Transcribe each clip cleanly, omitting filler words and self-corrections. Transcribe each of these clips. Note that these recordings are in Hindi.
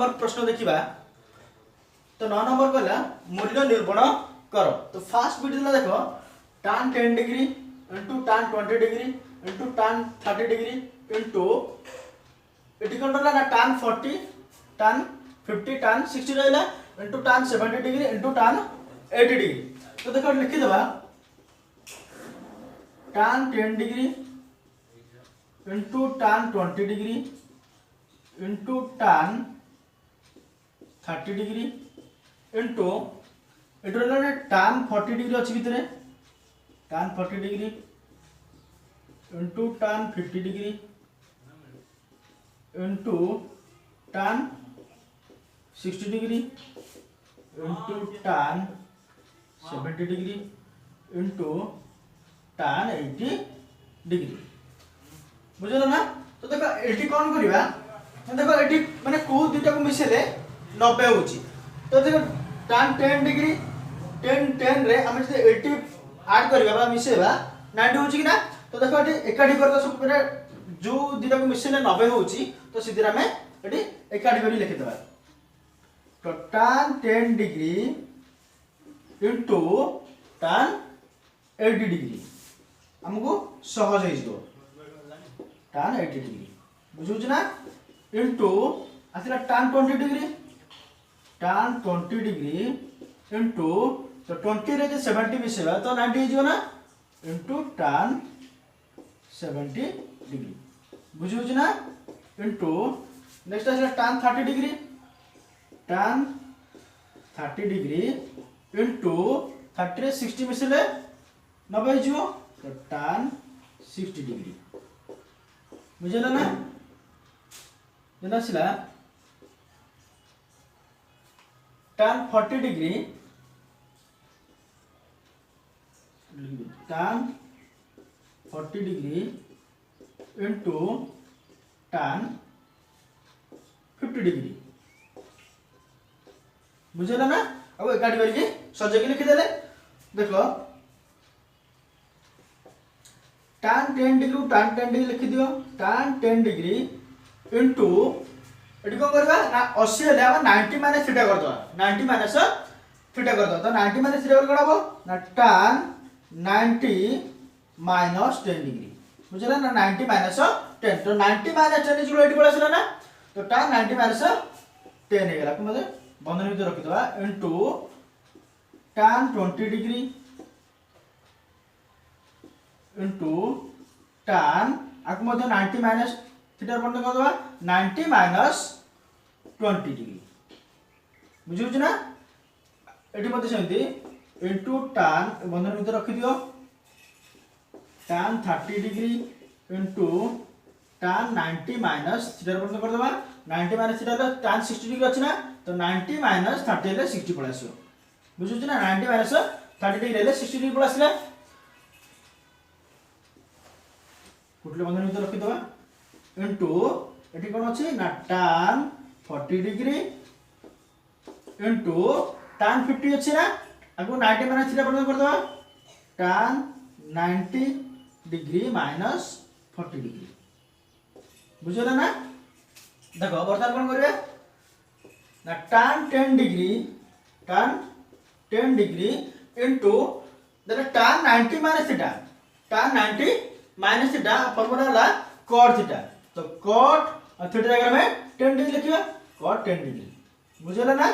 नंबर प्रश्न देखिबा। तो 9 नंबर कहला मूल्य निरूपण कर। तो फास्ट बिट दिला देखो tan 10 degree into tan 20 degree into tan 30 degree into एटी कोन रहला ना tan 40 tan 50 tan 60 रहला into tan 70 degree into tan 80 degree. तो देखो लिखि देबा tan 10 degree into tan 20 degree into tan 30 degree into एटू रहला tan 40 डिग्री अछि भितरे tan 40 degree into tan 50 degree into tan 60 degree into tan 70 degree into tan 80 degree. बुझलो ना। तो देखो एटी कौन करबा देखो एटी माने को दुटा को मिसेले 90 होची। तो देखो tan 10 डिग्री 10 रे हम जे 80 ऐड करबा बा मिसेबा 90 होची कि ना। तो देखो एटी एकाठी करता सब पूरा जो दुटा को मिसेले 90 होची। तो सीधे हमें एटी एकाठी करी लिखि देबा। तो tan 10 degree into tan 80 degree हमको सहज हो जिवो tan 80 डिग्री बुझुछ ना इनटू आसिला tan 20 degree tan 20 degree into तो 20 रे जे 70 मिसेबा तो 90 हो जिवो ना इनटू tan 70 डिग्री बुझुछ ना इनटू नेक्स्ट आसिला tan 30 degree tan 30 degree into 30 रे 60 मिसेले 90 हो जिवो तो tan 60 डिग्री बुझला ना। जेना सिला tan 40 degree tan 40 degree into tan 50 degree बुझला ना। अब एकाठी करके सजे के लिखि देले देखो tan 10 डिग्री tan 10 डिग्री लिखि दियो tan 10 डिग्री इनटू एटी को करबा ना 80 ले हम 90 माइनस थीटा कर दो 90 माइनस थीटा कर दो। तो 90 माइनस थीटा कर हबो ना tan 90 माइनस 10 डिग्री बुझला ना 90 माइनस 10। तो 90 माइनस 10 इक्वल एटी पड़ासला ना। तो tan 90 माइनस 10 हे गेला को मते बंधन भीतर रखि दबा into tan 20 degree into tan आको मते 90 माइनस थीटा बंद कर दबा 90 माइनस 20 डिग्री बुझुछ ना। एटी मते सेमती इनटू tan बंधन भीतर रखि दियो tan 30 degree into tan 90 minus theta बंद कर दबा 90 माइनस थीटा तो tan 60 डिग्री अछि ना। तो 90 माइनस 30 ले 60 पळासियो बुझुछ ना 90 माइनस 30 डिग्री ले 60 डिग्री पळासिला कुटले बंधन भीतर रखि दबा इनटू एटी कोन अछि ना tan 40 डिग्री इनटू tan 50 अछि ना आगु 90 माइनस थीटा बंद कर दबा tan 90 डिग्री माइनस 40 डिग्री बुझला ना। देखो बर्तमान कोन करबे ना tan 10 डिग्री इनटू देखो tan 90 minus theta tan 90 minus theta formula होला cot थीटा। तो cot थीटा जगह में 10 डिग्री लिखिबा cot 10 डिग्री बुझला ना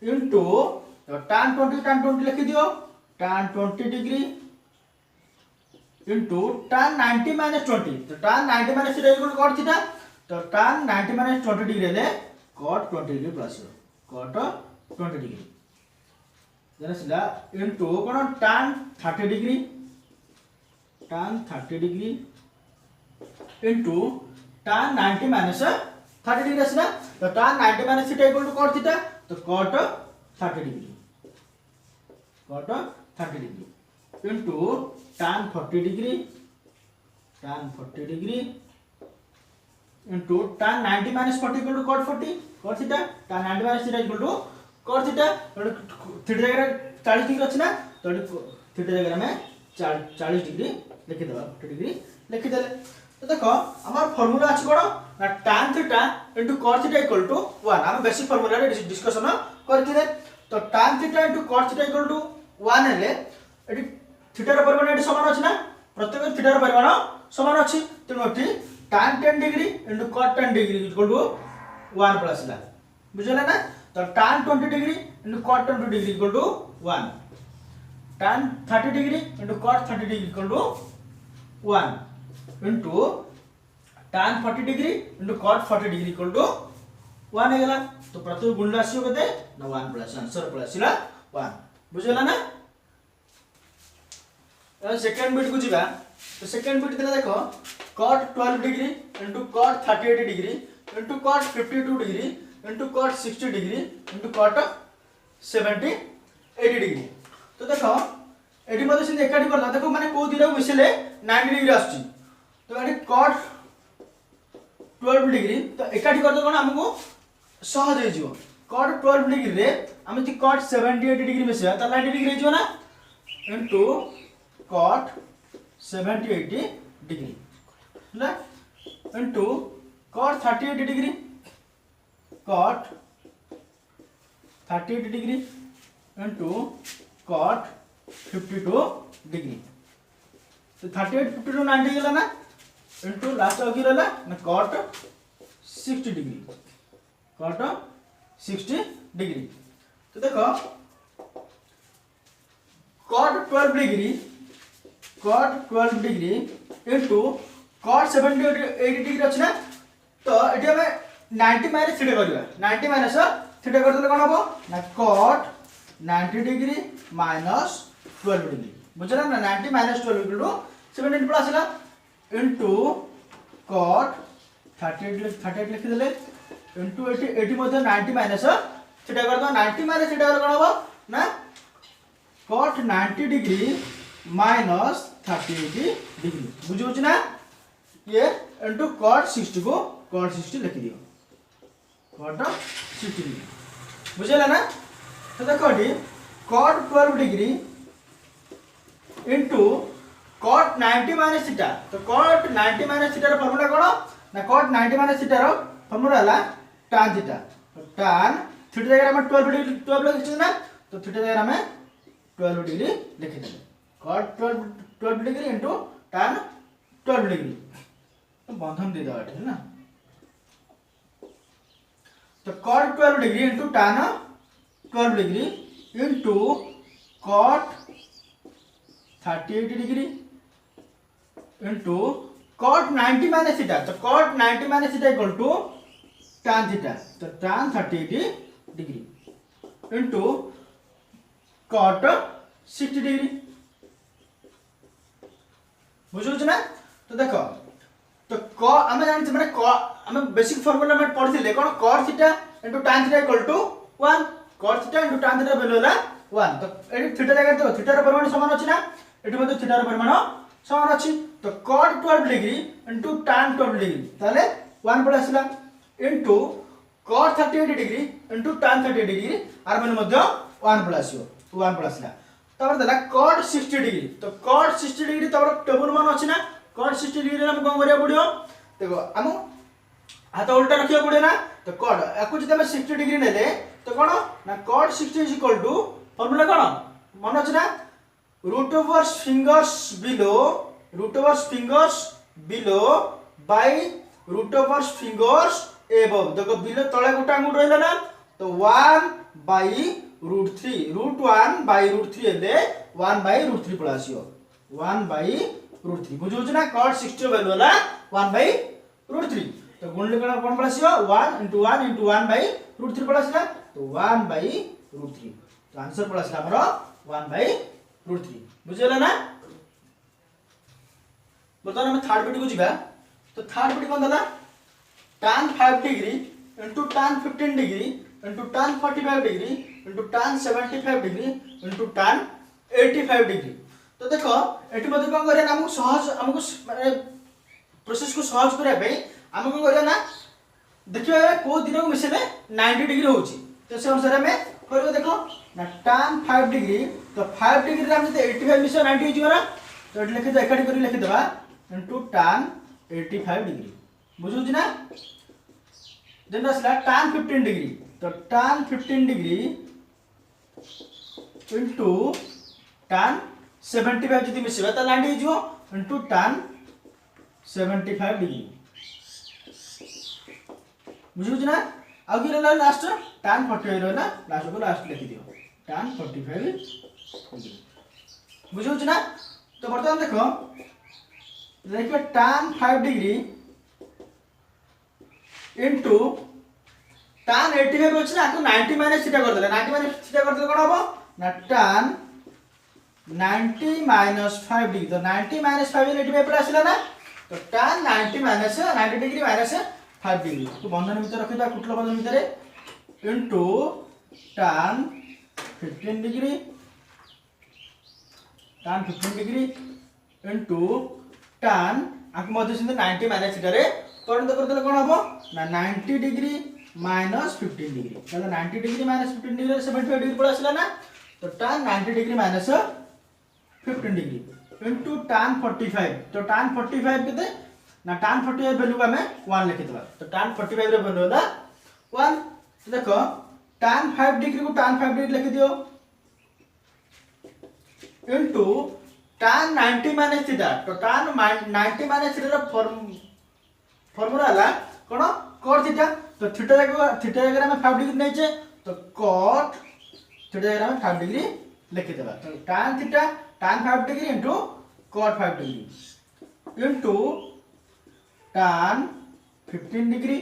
इनटू तो tan 20 लिखि दियो tan 20 degree into tan 90 minus 20। तो tan 90 minus theta equal cot theta. तो tan 90 माइनस 20 डिग्री ले cot 20 degree plus cot 20 degree देना सिला इनटू कोन tan 30 degree into tan 90 minus 30 degree असला। तो tan 90 minus theta equal to cot theta. तो cot 30 degree into tan 40 degree into tan 90 minus 40 equal to cot theta tan 90 minus theta equal to cot theta. Theta जगह 40 डिग्री अछि ना। तो थीटा जगह में 40 डिग्री लिखि दबा 40 डिग्री लिखि देले। तो देखो हमार फार्मूला अछि कोन ना tan theta into cot theta equal to 1 हम बेसिक फार्मूला रे डिस्कशन करथिले तो tan theta into cot theta equal to 1 हेले एटी थीटा रो परिमाण एटी समान अछि ना प्रत्येक थीटा रो परिमाण समान अछि तेनु एटी tan 10 degree into cot 10 degree equal to 1 plus ला बुझला ना तो tan 20 degree into cot 20 degree equal to 1 tan 30 degree into cot 30 degree equal to 1 into tan 40 degree into cot 40 degree equal to 1 हे गेला तो प्रत्येक गुण राशि कते ना 1 प्लस आंसर प्लस ला 1 बुझला ना सेकंड बिट को जिबा तो सेकंड बिट देला देखो cot 12 degree into cot 38 degree into cot 52 degree into cot 60 degree into cot 70 80 degree तो देखो एटी मध्ये से एकाठी करला देखो माने को दिरा मिसले 90 डिग्री आछी तो एटी cot 12 डिग्री तो एकाठी करतो कोन हमको सहज हे जिवो cot 12 डिग्री रे हम जि cot 78 डिग्री मिसया त 90 डिग्री हे जिवो ना इनटू cot 70 80 डिग्री ना into cot 38 degree cot 38 degree into cot 52 degree तो 38 52 90 गेला ना इनटू लास्ट आ की रहला ना cot 60 डिग्री cot 60 डिग्री तो देखो cot 12 degree into cot 70 80 degree अछि ना तो एठी हमें 90 माइनस थीटा करबा 90 माइनस थीटा कर देले कोन हबो ना cot 90 डिग्री माइनस 12 डिग्री बुझला ना 90 माइनस 12 इक्वल टू 70 प्लस ला इनटू cot 38 लिख देले इनटू 80 मध्ये 90 माइनस थीटा कर दो 90 माइनस थीटा कर कोन हबो ना cot 90 डिग्री माइनस 30 डिग्री बुझुछ ना ये इनटू cot 60 को cot 60 लिख दियो cot 60 डिग्री बुझला ना तो देखो D cot 12 degree into cot 90 minus theta तो cot 90 minus theta rho formula कोन ना cot 90 minus theta rho formula हला tan थीटा तो tan थीटा जगह हम 12 लिख ना तो थीटा जगह हम 12 डिग्री लिख देले cot 12 degree into tan 12 degree तो बंधन दे दो है ना तो cot 12 degree into tan 12 degree into cot 38 degree into cot 90 minus theta तो cot 90 minus theta equal to tan theta तो tan 38 degree into cot 60 degree बुझुछ ना तो देखो तो हम जानते माने हम बेसिक फार्मूला में पढ़थिले कोन cot theta into tan theta equal to 1 cot theta into tan theta value होला 1 तो एटी थीटा जगह तो थीटा रो परिमाण समान अछि ना एटी मध्ये थीटा रो परिमाण समान अछि तो cot 12 degree into tan 12 degree ताले 1 पड़ आसिला into cot 38 degree into tan 38 degree आर मान मध्ये 1 पड़ आसियो 1 पड़ आसिला तबर देला cot 60 डिग्री तो cot 60 डिग्री तबर टेबल मान अछि ना cot 60 डिग्री हम कोन करिया पड़ियो देखो हम हाथ उल्टा रखिया पड़े ना तो cot याकु जदि हम 60 डिग्री नेले तो कोन ना cot 60 is equal to formula कोन मन अछि ना root over fingers below by root over fingers above देखो बिलो तळे गोटा अंगुठ रहला ना तो 1 by root 3 root 1 by root 3 हेले 1 by root 3 पळासियो 1 by root 3 बुझुछ ना cot 60 वैल्यू होला 1 by root 3 तो गुणले कोन पळासियो 1 into 1 into 1 by root 3 पळासिला तो 1 by root 3 तो आंसर पळासिला हमरो 1 by root 3 बुझला ना बर्तमान हम थर्ड बिट को जिबा तो थर्ड बिट कोन दला tan 5 degree into tan 15 degree into tan 45 degree into tan 75 degree into tan 85 degree तो देखो एटी मध्ये कोन करे हमको सहज हमको माने प्रोसेस को सहज करे पे हमको कोन करे ना देखियो को दिन को मिसले 90 डिग्री होची तो से अनुसार हमें करियो देखो ना tan 5 डिग्री तो 5 डिग्री रे हम जते 85 मिसो 90 हो जिवरा तो एट लिखि दे एकाडी करी लिखि देबा into tan 85 डिग्री बुझुछि ना जेन असला tan 15 डिग्री तो tan 15 डिग्री इनटू tan 75 जदि मिसिबा त लांडी जो इनटू tan 75 डिग्री बुझुछि ना आ कि रहला लास्ट tan 45 रहला लास्ट को लास्ट लिखि दियो tan 45 डिग्री बुझुछि ना तो बर्तमान देखो देखिए tan 5 डिग्री इनटू tan 85 अछि ना को 90 माइनस थीटा कर देले 90 माइनस थीटा कर देले कोन होबो ना tan 90 माइनस 5 डिग्री तो 90 माइनस 5 85 पर आसिला ना तो tan 90 minus 90 degree minus 5 degree तो बंधन भीतर रखिदा कुटल बंधन भीतर into tan 15 degree into tan आक मध्य से 90 माइनस थीटा रे परिणत कर देले कोन होबो ना 90 डिग्री माइनस 15 डिग्री चलो 90 डिग्री माइनस 15 डिग्री 75 डिग्री पर आसिला ना तो tan 90 degree minus 15 degree into tan 45 तो tan 45 केते ना tan 45 वैल्यू को हमें 1 लिखि देबा तो tan 45 रे वैल्यू होला 1 तो देखो tan 5 डिग्री को tan 5 डिग्री लिखि दियो इनटू tan 90 माइनस थीटा तो tan 90 minus theta rho formula होला कोन cot थीटा तो थीटा जगह में 5 डिग्री नेचे तो cot थीटा जगह में 5 डिग्री लिखि देबा तो tan theta tan 5 degree into cot 5 degree into tan 15 degree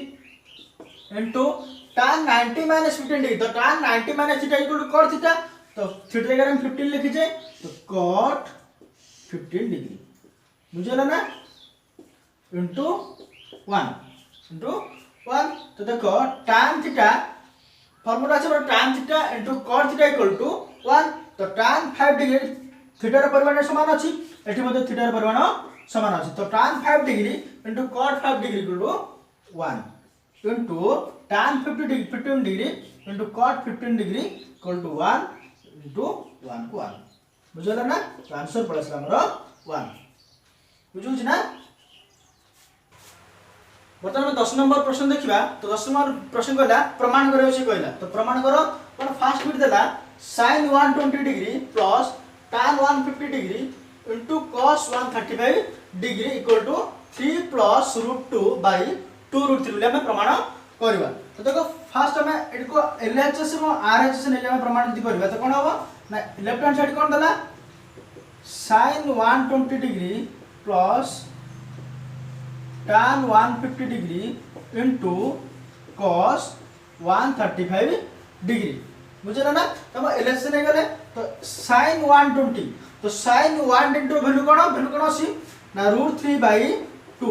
into tan 90 minus 15 degree तो tan 90 minus theta equal to cot theta तो थीटा जगह में 15 लिखि जे तो cot 15 डिग्री बुझला ना इनटू 1 तो देखो tan थीटा फार्मूला से tan theta into cot theta equal to 1 तो tan 5 डिग्री थीटा रो परिमाण समान अछि एठी मध्ये थीटा रो परिमाण समान अछि तो tan 5 degree into cot 5 degree equal to 1 into tan 15 degree into cot 15 degree equal to 1 into 1 को 1 बुझला ना तो आंसर पड़सला हमरो 1 बुझुछ ना वर्तमान 10 नंबर प्रश्न देखिबा तो 10 नंबर प्रश्न कहला प्रमाण करियो से कहला तो प्रमाण करो कोन फास्ट बिट देला sin 120 डिग्री plus tan 150 degree into cos 135 degree equal to 3 plus √2 by 2 √3 ले हम प्रमाण करबा तो देखो फास्ट हमें एको LHS और RHS ने हम प्रमाण यदि करबा तो कोन होबो ना लेफ्ट हैंड साइड कोन देला sin 120 डिग्री plus tan 150 degree into cos 135 degree बुझला ना तो हम LHS ने गले तो sin 120 तो sin 1 इनटू वैल्यू कोन अछि ना √3/2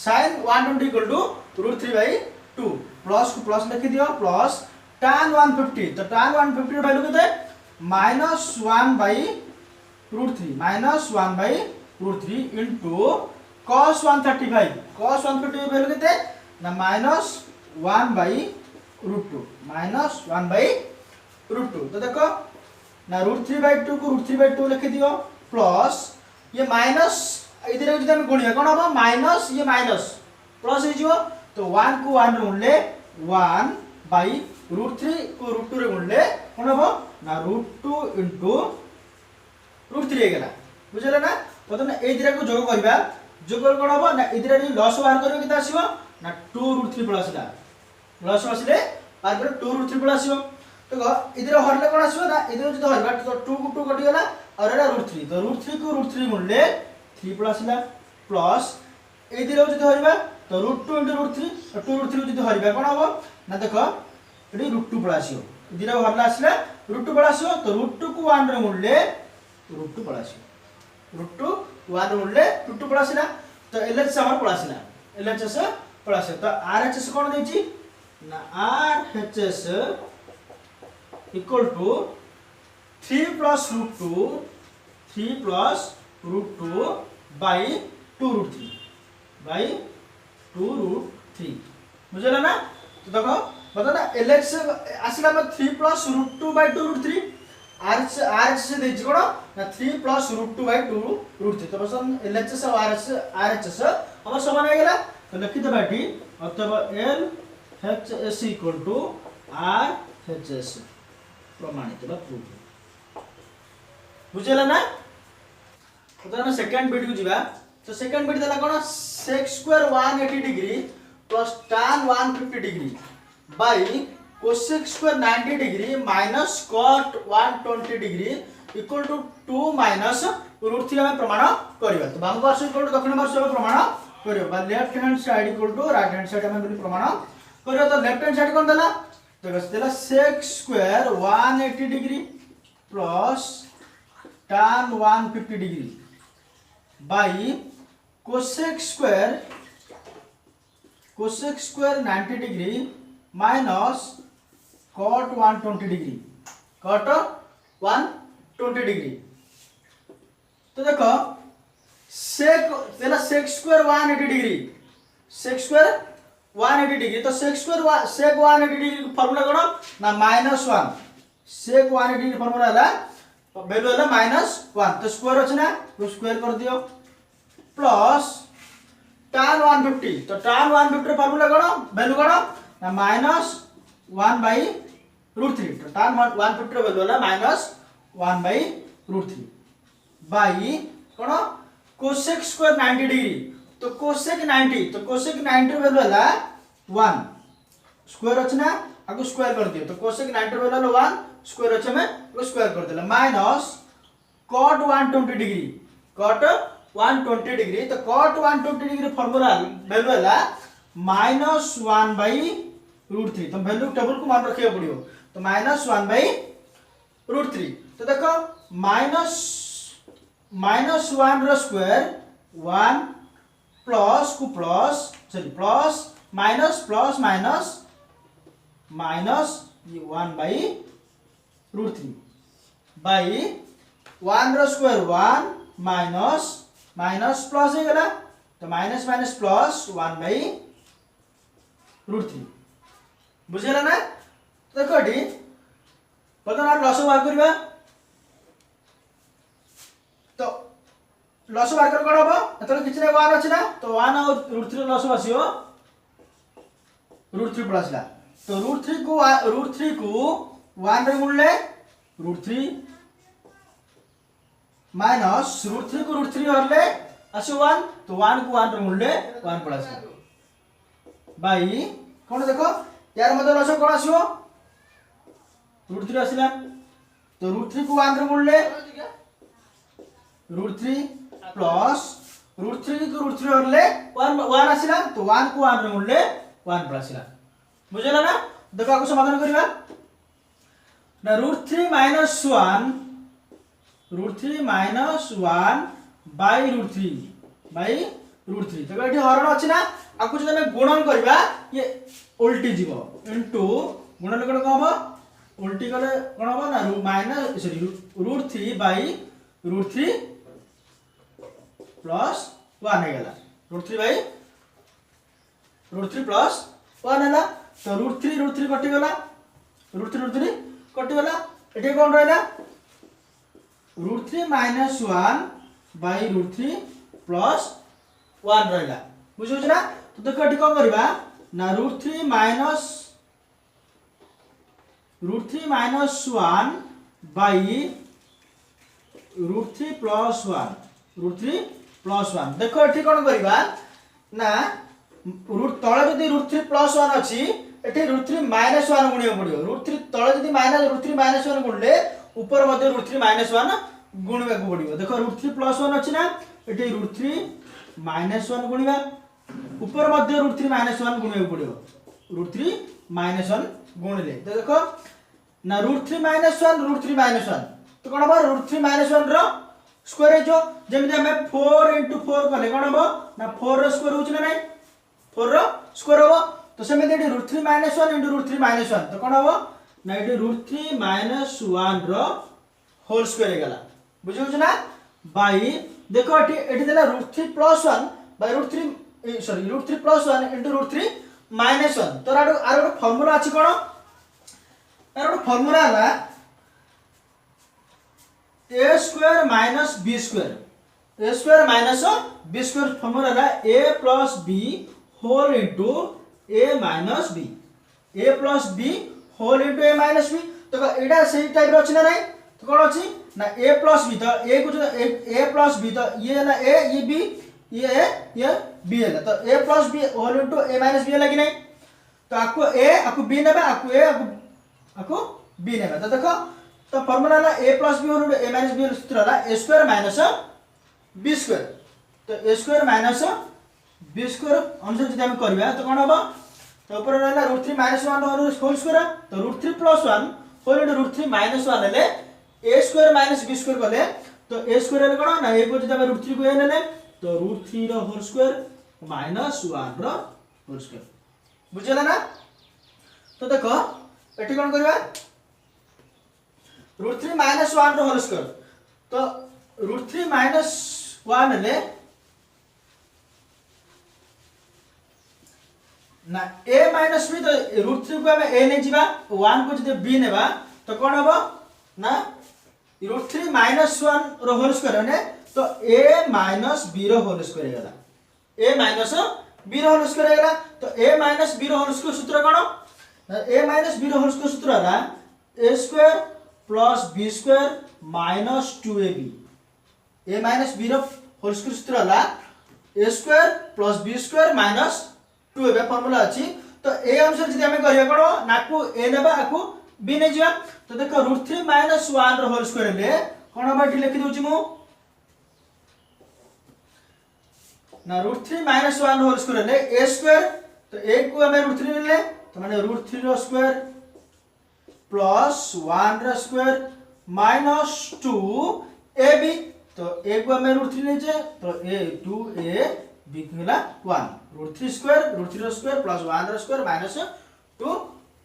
sin 120 इक्वल टू √3/2 प्लस को प्लस लिखि दियो प्लस tan 150 तो tan 150 वैल्यू केते -1/√3 इनटू cos 150 वैल्यू केते ना -1/√2 तो देखो ना √3/2 को √3/2 लिखि दियो प्लस ये माइनस इधर जब हम गुणिया कोन होबो माइनस ये माइनस प्लस हे जिवो तो 1 को 1 रे गुणले 1/√3 को √2 रे गुणले कोन होबो ना √2 इनटू √3 हे गेला बुझला ना प्रथम ए दिरा को जोग करबा जोग कोन होबो ना इधर रे लॉस बाहर करियो किता आसीबो ना 2√3 प्लस ला लॉस आसीले बाहर कर 2√3 प्लस आसीबो तो इधर हरले कोन आसीबो ना इधर जदी हरबा तो 2 को 2 कटि गेला और एरा √3 तो √3 को √3 गुणले 3 प्लस ला प्लस इधर जदी हरबा तो √2 * √3 और 2 √3 जदी हरबा कोन होबो ना देखो एडी √2 प्लस आसीबो इधर हरला आसीला √2 प्लस आसीबो तो √2 को 1 रे गुणले √2 प्लस आसीबो √2 1 रे गुणले √2 प्लस आसीला तो LHS हमर प्लस आसीला LHS प्लस तो RHS कोन देछि ना RHS equal to 3 plus √2 by 2 √3 बुझला ना तो देखो बता ना LHS आसीला 3 प्लस √2 बाय 2 √3 RHS से देछि कोन ना 3 प्लस √2 बाय 2 √3 तो बस LHS और RHS हमर समान हो गेला तो तो लिखिदेबा एटी अतएव L H S equal to R H S प्रमाणित बा प्रूफ बुझेला ना। तो हम सेकंड बिट को जीवा। तो सेकंड बिट देला कोन sec square 180 degree plus tan 150 degree by cosec square 90 degree minus cot 120 degree equal to 2 minus √3 हम प्रमाण करबा। तो बाम पार्श्व इक्वल टू दक्षिण पार्श्व प्रमाण करबा बा left hand side equal to right hand side हम बोली प्रमाण करबा। तो लेफ्ट हैंड साइड कोन देला तो देला sec square 180 degree plus tan 150 degree by cosec square 90 degree minus cot 120 degree cot 120 degree. तो देखो sec देला sec square 180 degree sec square 180 degree. तो sec 180 डिग्री फार्मूला कोन ना -1 sec 180 डिग्री फार्मूला है वैल्यू है -1 तो स्क्वायर अछि ना तो स्क्वायर कर दियो प्लस tan 150 तो tan 150 फार्मूला कोन वैल्यू कोन ना -1/√3 तो tan 150 वैल्यू है -1/√3 by cone cosec square 90 degree तो cosec 90 वैल्यू है 1 स्क्वायर अछि ना आगु स्क्वायर कर दियो। तो cosec 90 वैल्यू है 1 स्क्वायर अछि में वो स्क्वायर कर देला minus cot 120 degree cot 120 degree. तो cot 120 डिग्री फार्मूला वैल्यू है -1/√3 तो वैल्यू टेबल को मान रखिए पड़ियो। तो -1/√3 तो देखो -1 रो स्क्वायर 1 प्लस को plus sorry plus minus plus minus minus ये 1/√3 बाई 1 रो स्क्वायर 1 माइनस माइनस प्लस हो गला तो माइनस माइनस प्लस 1/√3 बुझेला ना। तो देखो डी बर्तमान लस बाहर करबा। तो लस बाहर कर कोन होबो एतले किछ नै 1 अछि ना तो 1 और √3 लस आसीओ √3 प्लसला। तो √3 को 1 रे गुणले √3 माइनस √3 को √3 हरले आसी 1 तो 1 को 1 रे गुणले 1 प्लस बाई कोन देखो यार मते लस कोन आसीओ √3 आसीला। तो √3 को 1 रे गुणले √3 प्लस √3 को √3 हरले 1 आसीला तो 1 को 1 रे गुणले 1 प्लस आसीला बुझला ना। देखो आको समाधान करबा ना √3 - 1 बाय √3 तो एठी हरण अछि ना आको जदि हम गुणन करबा ये उल्टी जीवो इनटू गुणन कोन कहबो उल्टी कले कोन होबो ना √3 बाय √3 प्लस 1 हे गेला √3 बाय √3 प्लस 1 हैला। तो √3 कटि गला √3 कटि गला एठी कोन रहला √3 - 1 बाय √3 प्लस 1 रहला बुझौ ना। तो देखो एठी कोन करबा ना √3 - 1 बाय √3 प्लस 1 देखो एठी कोन करबा ना तळे जदि √3 प्लस 1 अछि एठी √3 - 1 गुणियो पड़ियो √3 तळे जदि √3 - 1 गुणले ऊपर मध्ये √3 - 1 गुणबा को पड़ियो। देखो √3 प्लस 1 अछि ना एठी √3 - 1 गुणिबा ऊपर मध्ये √3 - 1 गुणबा को पड़ियो √3 - 1 गुणले। तो देखो ना √3 - 1 तो कोन बा √3 - 1 रो स्क्वायर है जो जेमि हमें 4 * 4 कले कोन हो ना 4 रो स्क्वायर होछ ना नहीं 4 रो स्क्वायर हो। तो सेमे √3 - 1 * √3 - 1 तो कोन हो ना एटी √3 - 1 रो होल स्क्वायर हे गला बुझौ ना बाई देखो एटी देला √3 + 1 बाय √3 √3 + 1 * √3 - 1 तो आरो फार्मूला अछि कोन आरो फार्मूला हला a square - b square formula हला a + b whole into a minus b a plus b whole into a minus b तो एटा सही टाइप रो अछि ना नहीं तो कोन अछि ना ए प्लस बी तो ए को ए प्लस बी तो ये ना ए ये बी ये ए ये बी है तो ए plus b whole into a minus B है कि नहीं तो आपको ए आपको बी नेबा आपको ए आपको बी नेबा तो देखो तो फार्मूला ला a plus b whole into a minus b सूत्र ला a square minus b square तो a square minus b square अनुसार जदि हम करबा तो कोन होबा तो ऊपर रहला √3 -1 होल स्क्वायर तो √3 + 1 होल इंटू √3 - 1 ले a square minus b square करले तो a स्क्वायर ले कोन ना a को जदि हम √3 को a ले तो √3 रो होल स्क्वायर माइनस 1 रो होल स्क्वायर बुझला ना तो देखो एठी कोन करबा √3 - 1 रो होल स्क्वायर तो √3 - 1 ले ना a माइनस b तो √3 को हम a नै जिबा 1 को जदि b नेबा तो कोन होबो ना √3 - 1 रो होल स्क्वायर ने तो a - b रो होल स्क्वायर हेला a - b रो होल स्क्वायर हेला तो a - b रो होल स्क्वायर सूत्र कोन a - b रो होल स्क्वायर सूत्र रा a square plus b square minus 2ab a minus b रो होल स्क्वायर सूत्र ला a square plus b square minus 2ab formula अछि तो ए अनुसार जदि हम करिया कोन नाकू a नेबा आकू b नै जिया तो देखो √3 - 1 रो होल स्क्वायर ले कोन बाटी लिखि दोछि मु ना √3 - 1 होल स्क्वायर ले a स्क्वायर तो a को हम √3 ले तो माने √3 रो स्क्वायर प्लस 1 रो स्क्वायर माइनस 2 ab तो a को हम √3 ले जे तो a 2a b केला 1 √3 स्क्वायर √3 रो स्क्वायर प्लस 1 रो स्क्वायर माइनस 2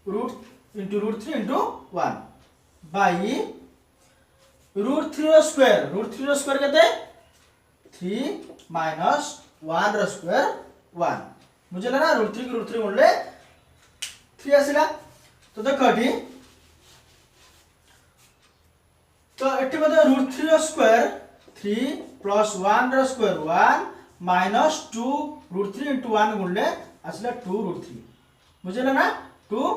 √3 into 1 बाई √3 रो स्क्वायर केते 3 माइनस 1 रो स्क्वायर 1 बुझला ना √3 को √3 गुणले 3 आसिला तो देखो एठी तो एठी मते √3 रो स्क्वायर 3 प्लस 1 रो स्क्वायर 1 माइनस 2 √3 into 1 गुणले आसिला 2 √3 बुझला ना 2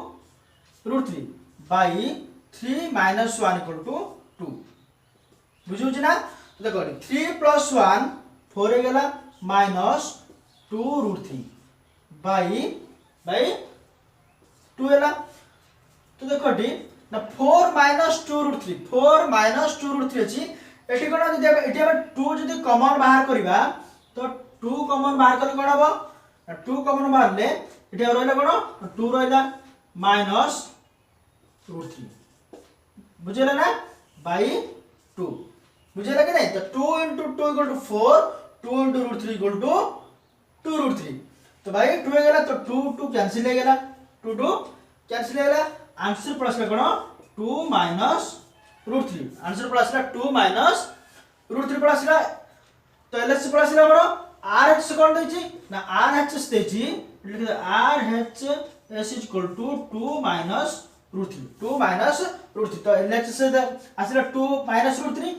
√3 बाई 3 - 1 = 2 बुझु छी ना तो देखो 3 + 1 4 हे गेला माइनस 2 √3 बाई 2 हेला तो देखो डी ना 4 - 2 √3 4 - 2 √3 अछि एठी कोन जदि एठी हम 2 जदि कॉमन बाहर करिबा तो 2 कॉमन बाहर करले कोन हबो 2 कॉमन बाहर ले एठी रहला कोन 2 रहला माइनस √3 बुझेला ना बाई 2 बुझेला कि नहीं तो 2 into 2 = 4 2 into √3 = 2 √3 तो भाई 2 गेला तो 2 2 कैंसिल हो गेला 2 2 कैंसिल हो गेला आंसर प्लस का कोन 2 माइनस √3 आंसर प्लस ला 2 माइनस √3 प्लस ला तो एलएच प्लस ला बरो आरएच कोन दै छी ना आरएच दै छी लिख दे आरएच s = 2 माइनस √3 2 माइनस √3 तो LHS से आसिला 2 माइनस √3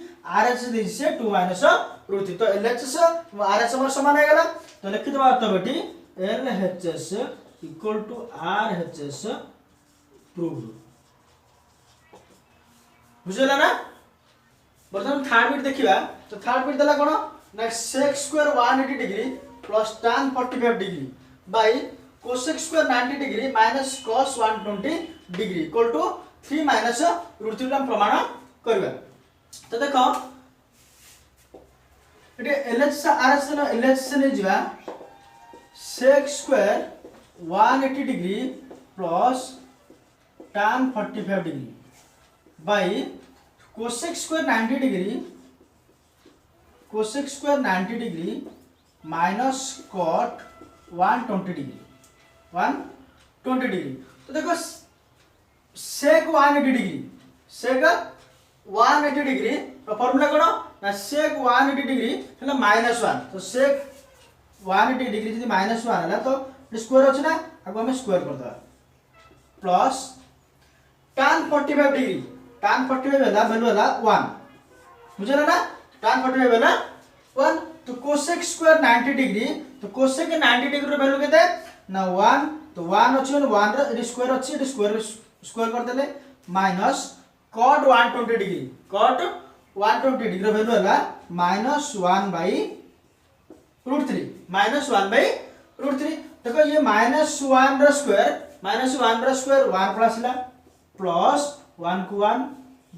RHS दे से 2 माइनस √3 तो LHS RHS हमर समान हो गेला तो लिखि दबा त बेटी LHS = RHS प्रूव बुझला ना बर्तमान थर्ड बिट देखिबा तो थर्ड बिट देला कोन ना sec square 180 degree plus tan 45 degree by cosec square 90 degree minus cos 120 degree equal to 3 minus √3 हम प्रमाण करबा तो देखो एटे LHS RHS न LHS ने जिवा sec square 180 degree plus tan 45 degree by cosec square 90 degree cosec square 90 degree minus cot 120 degree 120 degree तो देखो sec 180 degree sec 180 degree formula कोन ना sec 180 डिग्री हला -1 तो sec 180 डिग्री जदी -1 हला तो स्क्वायर अछि ना आगो हम स्क्वायर कर दबा प्लस tan 45 डिग्री tan 45 हला वैल्यू हला 1 बुझला ना tan 45 हला 1 तो कोसेक स्क्वायर 90 डिग्री तो कोसेक 90 डिग्री रो वैल्यू केते ना 1 तो 1 अछि 1 रो स्क्वायर अछि स्क्वायर स्क्वायर कर देले minus cot 120 degree cot 120 degree रो वैल्यू हला -1 बाई √3 -1/√3 देखो ये -1 रो स्क्वायर -1 रो स्क्वायर 1 प्लस ला प्लस 1 को 1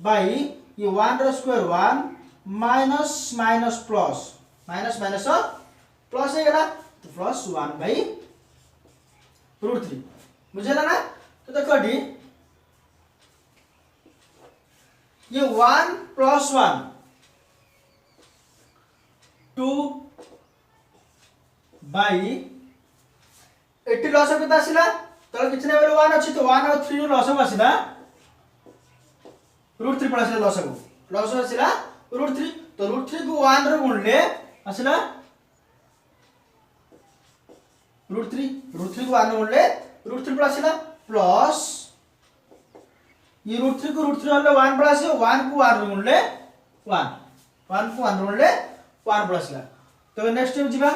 बाई ये 1 रो square 1 minus minus plus minus minus plus हो गला तो प्लस 1/√3 बुझला ना। तो देखो डी ये 1 प्लस 1 2 बाई 80 लॉस केते आसिला तो किछ नै बेले 1 अछि तो 1 और 3 लॉस आसिला √3 प्लस लॉस आसिला √3 तो √3 को 1 रो गुणले आसिला √3 को 1 रो गुणले √3 प्लस आसिला प्लस ये √3 को √3 हले 1 प्लस 1 को 1 रो गुणले 1 को 1 रो गुणले 1 प्लस आसिला। तो नेक्स्ट टाइम जीवा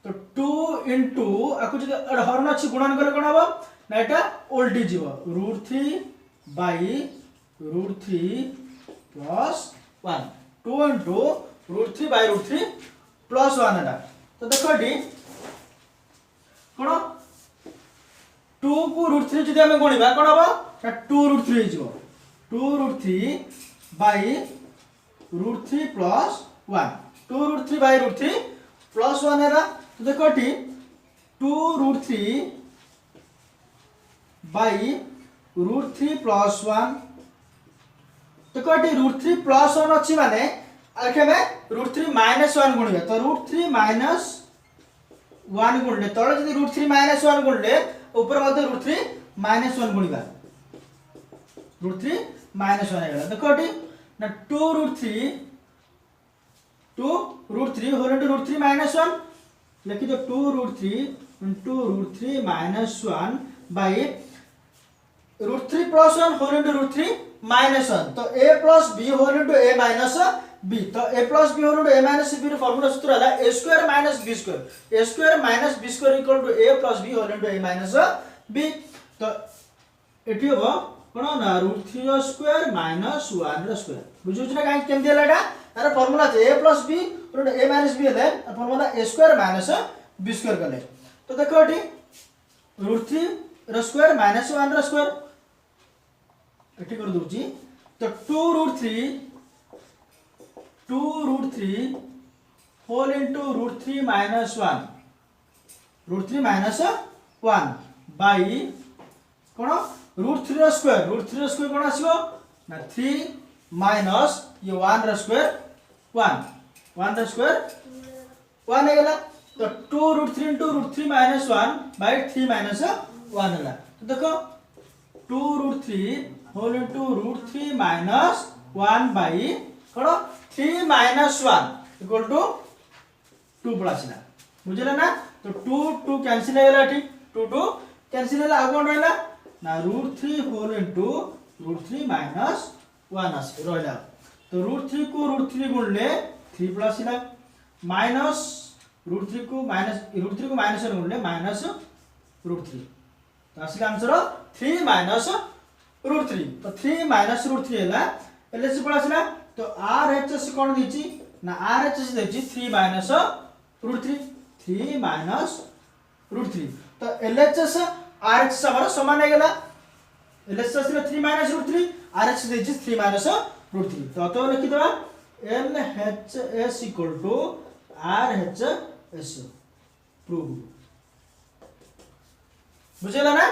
तो 2 into आकु जे हरण अछि गुणन करे कोन हबो ना एटा उल्टी जीवो √3 by √3 plus 1 2 into √3 by √3 plus 1 एटा। तो देखो डी कोन 2 को √3 जदि हम गुणिबा कोन हबो ना 2√3 जीवो 2√3 by √3 plus 1 2√3 by √3 plus 1 era. तो देखो टी 2√3 बाई √3 प्लस 1 देखो टी √3 प्लस 1 अछि माने आखे में √3 माइनस 1 गुणिबा तो √3 माइनस 1 गुणले तळे जदि √3 माइनस 1 गुणले ऊपर मध्ये √3 माइनस 1 गुणिबा √3 माइनस 1 हेला देखो टी ना 2√3 होल इनटू √3 माइनस 1 लिखि दो 2√3 into √3 minus 1 by √3 plus 1 whole into √3 minus 1 तो a plus b whole into a minus b तो a plus b whole into a minus b रो फार्मूला सूत्र हला a square minus b square equal to a plus b whole into a minus b तो एठी हो कोन ना √3 स्क्वायर minus 1 रो स्क्वायर बुझु छ ना काई केम देला एटा तार फार्मूला a plus b रो a minus b हेले formula a square minus b square करले। तो देखो एठी √3 रो स्क्वायर minus 1 रो स्क्वायर एठी कर दोची तो 2√3 होल इनटू √3 minus 1 बाई कोन √3 रो स्क्वायर कोन आसीबो ना 3 माइनस ये 1 रो स्क्वायर 1 रो स्क्वायर 1 हे गेला तो 2√3 into √3 minus 1 by 3 minus 1 होला। तो देखो 2√3 whole into √3 minus 1 by cone 3 minus 1 equal to 2 plus ना बुझला ना। तो 2 कैंसिल हे गेला एठी 2 कैंसिल होला आ कोन रहला ना √3 whole into √3 minus 1 आसी रहला। तो √3 को √3 गुणले 3 प्लस ना माइनस √3 को माइनस गुणले माइनस √3 तो आसिला आंसर 3 माइनस √3 तो 3 माइनस √3 हैला एलएचएस कोन आसिला तो आरएचएस कोन दिछि ना आरएचएस दिछि 3 माइनस √3 तो एलएचएस आरएचएस हमर समान हे गेला एलएचएस आसिला 3 माइनस √3 आरएचएस दिछि 3 माइनस √3 तो लिखि दबा LHS equal to RHS prove बुझला ना।